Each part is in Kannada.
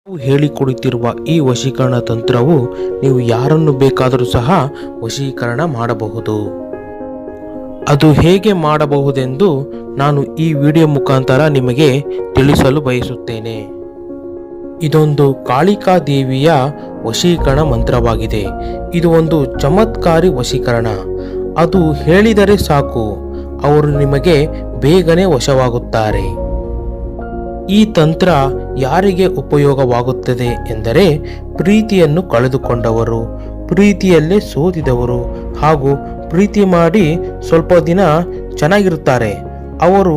ಹೇಳಿಕೊಡುತ್ತಿರುವ ಈ ವಶೀಕರಣ ತಂತ್ರವು ನೀವು ಯಾರನ್ನು ಬೇಕಾದರೂ ಸಹ ವಶೀಕರಣ ಮಾಡಬಹುದು. ಅದು ಹೇಗೆ ಮಾಡಬಹುದೆಂದು ನಾನು ಈ ವಿಡಿಯೋ ಮುಖಾಂತರ ನಿಮಗೆ ತಿಳಿಸಲು ಬಯಸುತ್ತೇನೆ. ಇದೊಂದು ಕಾಳಿಕಾ ದೇವಿಯ ವಶೀಕರಣ ಮಂತ್ರವಾಗಿದೆ. ಇದು ಒಂದು ಚಮತ್ಕಾರಿ ವಶೀಕರಣ. ಅದು ಹೇಳಿದರೆ ಸಾಕು, ಅವರು ನಿಮಗೆ ಬೇಗನೆ ವಶವಾಗುತ್ತಾರೆ. ಈ ತಂತ್ರ ಯಾರಿಗೆ ಉಪಯೋಗವಾಗುತ್ತದೆ ಎಂದರೆ ಪ್ರೀತಿಯನ್ನು ಕಳೆದುಕೊಂಡವರು, ಪ್ರೀತಿಯಲ್ಲೇ ಸೋತಿದವರು ಹಾಗೂ ಪ್ರೀತಿ ಮಾಡಿ ಸ್ವಲ್ಪ ದಿನ ಚೆನ್ನಾಗಿರುತ್ತಾರೆ. ಅವರು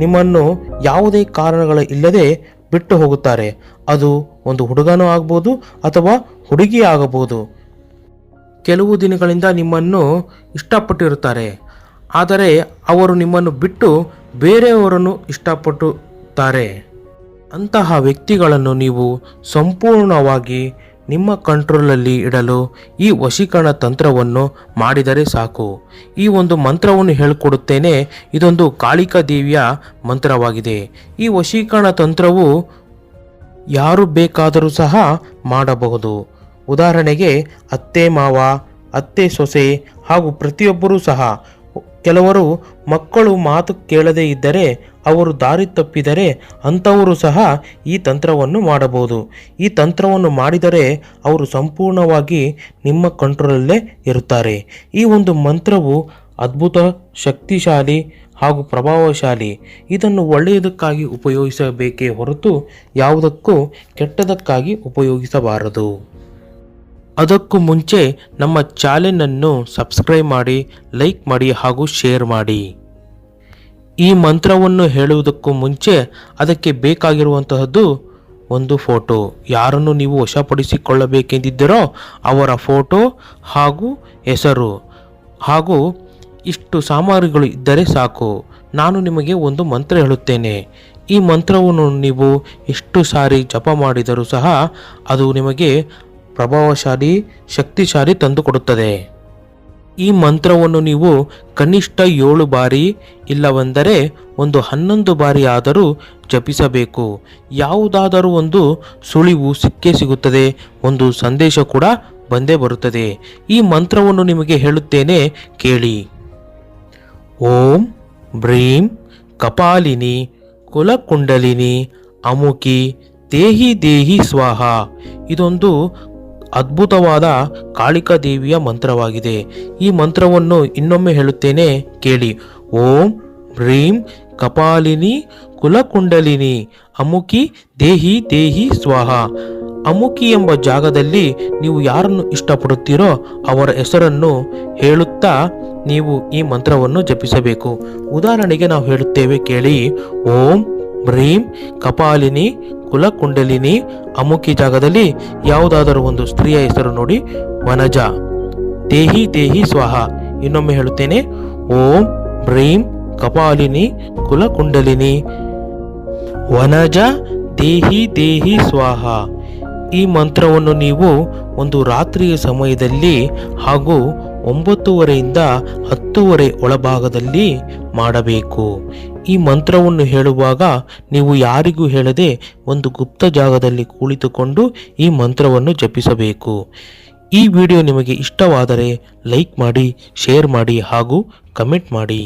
ನಿಮ್ಮನ್ನು ಯಾವುದೇ ಕಾರಣಗಳ ಇಲ್ಲದೆ ಬಿಟ್ಟು ಹೋಗುತ್ತಾರೆ. ಅದು ಒಂದು ಹುಡುಗನೂ ಆಗ್ಬೋದು ಅಥವಾ ಹುಡುಗಿ ಆಗಬಹುದು. ಕೆಲವು ದಿನಗಳಿಂದ ನಿಮ್ಮನ್ನು ಇಷ್ಟಪಟ್ಟಿರುತ್ತಾರೆ, ಆದರೆ ಅವರು ನಿಮ್ಮನ್ನು ಬಿಟ್ಟು ಬೇರೆಯವರನ್ನು ಇಷ್ಟಪಟ್ಟುತ್ತಾರೆ. ಅಂತಹ ವ್ಯಕ್ತಿಗಳನ್ನು ನೀವು ಸಂಪೂರ್ಣವಾಗಿ ನಿಮ್ಮ ಕಂಟ್ರೋಲಲ್ಲಿ ಇಡಲು ಈ ವಶೀಕರಣ ತಂತ್ರವನ್ನು ಮಾಡಿದರೆ ಸಾಕು. ಈ ಒಂದು ಮಂತ್ರವನ್ನು ಹೇಳಿಕೊಡುತ್ತೇನೆ. ಇದೊಂದು ಕಾಳಿಕಾ ದೇವಿಯ ಮಂತ್ರವಾಗಿದೆ. ಈ ವಶೀಕರಣ ತಂತ್ರವು ಯಾರು ಬೇಕಾದರೂ ಸಹ ಮಾಡಬಹುದು. ಉದಾಹರಣೆಗೆ ಅತ್ತೆ ಮಾವ, ಅತ್ತೆ ಸೊಸೆ ಹಾಗೂ ಪ್ರತಿಯೊಬ್ಬರೂ ಸಹ. ಕೆಲವರು ಮಕ್ಕಳು ಮಾತು ಕೇಳದೇ ಇದ್ದರೆ, ಅವರು ದಾರಿ ತಪ್ಪಿದರೆ ಅಂಥವರು ಸಹ ಈ ತಂತ್ರವನ್ನು ಮಾಡಬಹುದು. ಈ ತಂತ್ರವನ್ನು ಮಾಡಿದರೆ ಅವರು ಸಂಪೂರ್ಣವಾಗಿ ನಿಮ್ಮ ಕಂಟ್ರೋಲಲ್ಲೇ ಇರುತ್ತಾರೆ. ಈ ಒಂದು ಮಂತ್ರವು ಅದ್ಭುತ, ಶಕ್ತಿಶಾಲಿ ಹಾಗೂ ಪ್ರಭಾವಶಾಲಿ. ಇದನ್ನು ಒಳ್ಳೆಯದಕ್ಕಾಗಿ ಉಪಯೋಗಿಸಬೇಕೇ ಹೊರತು ಯಾವುದಕ್ಕೂ ಕೆಟ್ಟದಕ್ಕಾಗಿ ಉಪಯೋಗಿಸಬಾರದು. ಅದಕ್ಕೂ ಮುಂಚೆ ನಮ್ಮ ಚಾನೆಲನ್ನು ಸಬ್ಸ್ಕ್ರೈಬ್ ಮಾಡಿ, ಲೈಕ್ ಮಾಡಿ ಹಾಗೂ ಶೇರ್ ಮಾಡಿ. ಈ ಮಂತ್ರವನ್ನು ಹೇಳುವುದಕ್ಕೂ ಮುಂಚೆ ಅದಕ್ಕೆ ಬೇಕಾಗಿರುವಂತಹದ್ದು ಒಂದು ಫೋಟೋ. ಯಾರನ್ನು ನೀವು ವಶಪಡಿಸಿಕೊಳ್ಳಬೇಕೆಂದಿದ್ದರೋ ಅವರ ಫೋಟೋ ಹಾಗೂ ಹೆಸರು ಹಾಗೂ ಇಷ್ಟು ಸಾಮಗ್ರಿಗಳು ಇದ್ದರೆ ಸಾಕು. ನಾನು ನಿಮಗೆ ಒಂದು ಮಂತ್ರ ಹೇಳುತ್ತೇನೆ. ಈ ಮಂತ್ರವನ್ನು ನೀವು ಎಷ್ಟು ಸಾರಿ ಜಪ ಮಾಡಿದರೂ ಸಹ ಅದು ನಿಮಗೆ ಪ್ರಭಾವಶಾಲಿ, ಶಕ್ತಿಶಾಲಿ ತಂದುಕೊಡುತ್ತದೆ. ಈ ಮಂತ್ರವನ್ನು ನೀವು ಕನಿಷ್ಠ 7 ಬಾರಿ ಇಲ್ಲವೆಂದರೆ ಒಂದು 11 ಬಾರಿ ಆದರೂ ಜಪಿಸಬೇಕು. ಯಾವುದಾದರೂ ಒಂದು ಸುಳಿವು ಸಿಕ್ಕೇ ಸಿಗುತ್ತದೆ, ಒಂದು ಸಂದೇಶ ಕೂಡ ಬಂದೇ ಬರುತ್ತದೆ. ಈ ಮಂತ್ರವನ್ನು ನಿಮಗೆ ಹೇಳುತ್ತೇನೆ, ಕೇಳಿ. ಓಂ ಬ್ರೀಂ ಕಪಾಲಿನಿ ಕುಲಕುಂಡಲಿನಿ ಅಮುಕಿ ದೇಹಿ ದೇಹಿ ಸ್ವಾಹ. ಇದೊಂದು ಅದ್ಭುತವಾದ ಕಾಳಿಕಾ ದೇವಿಯ ಮಂತ್ರವಾಗಿದೆ. ಈ ಮಂತ್ರವನ್ನು ಇನ್ನೊಮ್ಮೆ ಹೇಳುತ್ತೇನೆ, ಕೇಳಿ. ಓಂ ಹ್ರೀಂ ಕಪಾಲಿನಿ ಕುಲಕುಂಡಲಿನಿ ಅಮುಕಿ ದೇಹಿ ದೇಹಿ ಸ್ವಾಹ. ಅಮುಕಿ ಎಂಬ ಜಾಗದಲ್ಲಿ ನೀವು ಯಾರನ್ನು ಇಷ್ಟಪಡುತ್ತೀರೋ ಅವರ ಹೆಸರನ್ನು ಹೇಳುತ್ತಾ ನೀವು ಈ ಮಂತ್ರವನ್ನು ಜಪಿಸಬೇಕು. ಉದಾಹರಣೆಗೆ ನಾವು ಹೇಳುತ್ತೇವೆ, ಕೇಳಿ. ಓಂ ಬ್ರೀಂ ಕಪಾಲಿನಿ ಕುಲಕುಂಡಲಿನಿ ಅಮುಕಿ ಜಾಗದಲ್ಲಿ ಯಾವುದಾದರೂ ಒಂದು ಸ್ತ್ರೀಯ ಹೆಸರು ನೋಡಿ, ವನಜ ದೇಹಿ ದೇಹಿ ಸ್ವಾಹ. ಇನ್ನೊಮ್ಮೆ ಹೇಳುತ್ತೇನೆ, ಓಂ ಬ್ರೀಂ ಕಪಾಲಿನಿ ಕುಲಕುಂಡಲಿನಿ ವನಜ ದೇಹಿ ದೇಹಿ ಸ್ವಾಹ. ಈ ಮಂತ್ರವನ್ನು ನೀವು ಒಂದು ರಾತ್ರಿಯ ಸಮಯದಲ್ಲಿ ಹಾಗೂ 9:30ರಿಂದ 10:30 ಒಳಭಾಗದಲ್ಲಿ ಮಾಡಬೇಕು. ಈ ಮಂತ್ರವನ್ನು ಹೇಳುವಾಗ ನೀವು ಯಾರಿಗೂ ಹೇಳದೆ ಒಂದು ಗುಪ್ತ ಜಾಗದಲ್ಲಿ ಕುಳಿತುಕೊಂಡು ಈ ಮಂತ್ರವನ್ನು ಜಪಿಸಬೇಕು. ಈ ವಿಡಿಯೋ ನಿಮಗೆ ಇಷ್ಟವಾದರೆ ಲೈಕ್ ಮಾಡಿ, ಶೇರ್ ಮಾಡಿ ಹಾಗೂ ಕಮೆಂಟ್ ಮಾಡಿ.